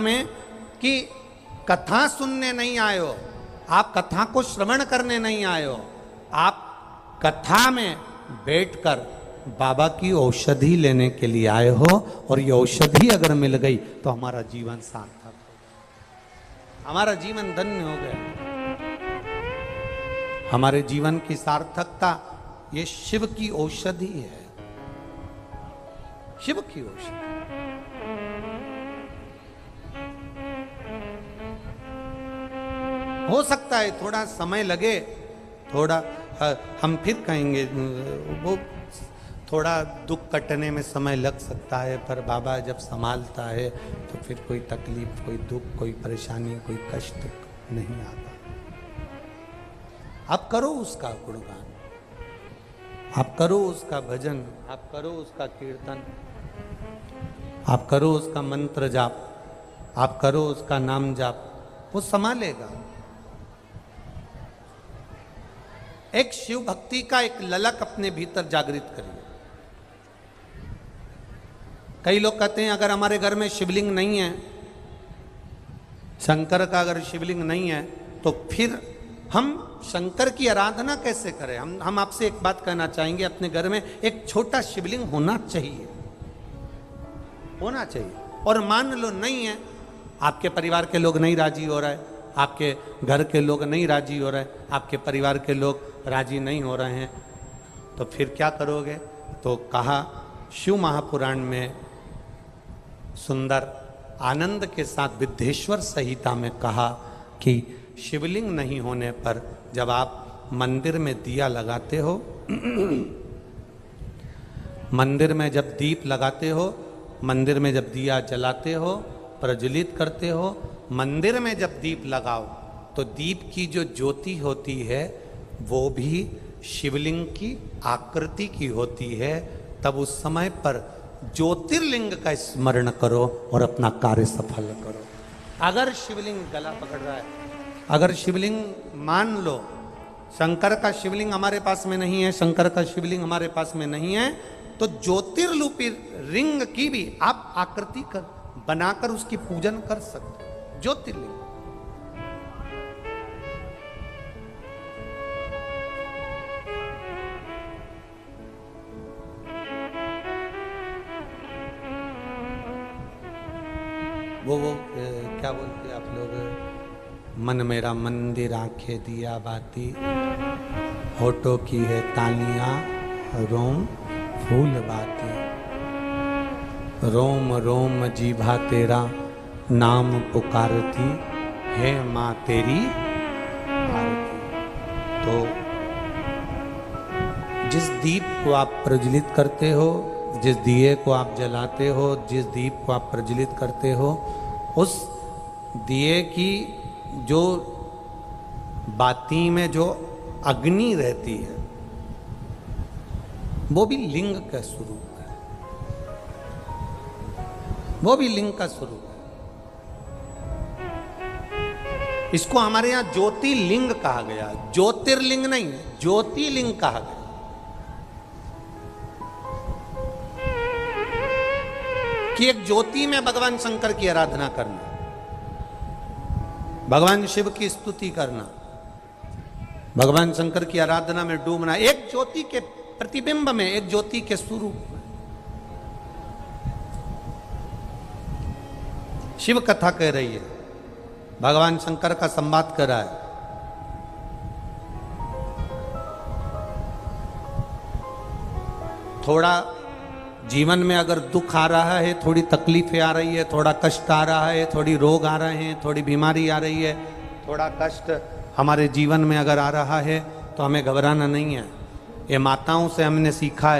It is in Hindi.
में कि कथा सुनने नहीं आए हो, आप कथा को श्रवण करने नहीं आए हो, आप कथा में बैठकर बाबा की औषधि लेने के लिए आए हो। और ये औषधि अगर मिल गई तो हमारा जीवन सार्थक हो गया, हमारा जीवन धन्य हो गया। हमारे जीवन की सार्थकता ये शिव की औषधि है, शिव की औषधि। हो सकता है थोड़ा समय लगे, थोड़ा हम फिर कहेंगे वो थोड़ा दुख कटने में समय लग सकता है, पर बाबा जब संभालता है तो फिर कोई तकलीफ, कोई दुख, कोई परेशानी, कोई कष्ट नहीं आता। आप करो उसका गुणगान, आप करो उसका भजन, आप करो उसका कीर्तन, आप करो उसका मंत्र जाप, आप करो उसका नाम जाप, वो संभालेगा। एक शिव भक्ति का एक ललक अपने भीतर जागृत करिए। कई लोग कहते हैं अगर हमारे घर में शिवलिंग नहीं है, शंकर का अगर शिवलिंग नहीं है तो फिर हम शंकर की आराधना कैसे करें। हम आपसे एक बात कहना चाहेंगे, अपने घर में एक छोटा शिवलिंग होना चाहिए, होना चाहिए। और मान लो नहीं है, आपके परिवार के लोग नहीं राजी हो रहे, आपके घर के लोग नहीं राजी हो रहे, आपके परिवार के लोग राजी नहीं हो रहे हैं, तो फिर क्या करोगे। तो कहा शिव महापुराण में सुंदर आनंद के साथ विद्येश्वर संहिता में कहा कि शिवलिंग नहीं होने पर जब आप मंदिर में दिया लगाते हो, मंदिर में जब दीप लगाते हो, मंदिर में जब दिया जलाते हो, प्रज्वलित करते हो, मंदिर में जब दीप लगाओ तो दीप की जो ज्योति होती है वो भी शिवलिंग की आकृति की होती है। तब उस समय पर ज्योतिर्लिंग का स्मरण करो और अपना कार्य सफल करो। अगर शिवलिंग गला पकड़ रहा है, अगर शिवलिंग मान लो शंकर का शिवलिंग हमारे पास में नहीं है, शंकर का शिवलिंग हमारे पास में नहीं है, तो ज्योतिर्लिपि रिंग की भी आप आकृति कर बनाकर उसकी पूजन कर सकते हो। ज्योतिर्लिंग वो क्या बोलते आप लोग, मन मेरा मंदिर आंखें दिया बाती, होठों की है तालियां रोम फूल बाती, रोम रोम जीभा तेरा नाम पुकारती है माँ तेरी आरती। तो जिस दीप को आप प्रज्वलित करते हो, जिस दिए को आप जलाते हो, जिस दीप को आप प्रज्वलित करते हो, उस दिए की जो बाती में जो अग्नि रहती है वो भी लिंग का स्वरूप है, वो भी लिंग का स्वरूप है। इसको हमारे यहां ज्योतिर्लिंग कहा गया, ज्योतिर्लिंग नहीं, ज्योतिर्लिंग कहा गया। कि एक ज्योति में भगवान शंकर की आराधना करना, भगवान शिव की स्तुति करना, भगवान शंकर की आराधना में डूबना, एक ज्योति के प्रतिबिंब में, एक ज्योति के स्वरूप में। शिव कथा कह रही है, भगवान शंकर का संवाद कर रहा है। थोड़ा जीवन में अगर दुख आ रहा है, थोड़ी तकलीफें आ रही है, थोड़ा कष्ट आ रहा है, थोड़ी रोग आ रहे हैं, थोड़ी बीमारी आ रही है, थोड़ा कष्ट हमारे जीवन में अगर आ रहा है तो हमें घबराना नहीं है। ये माताओं से हमने सीखा है।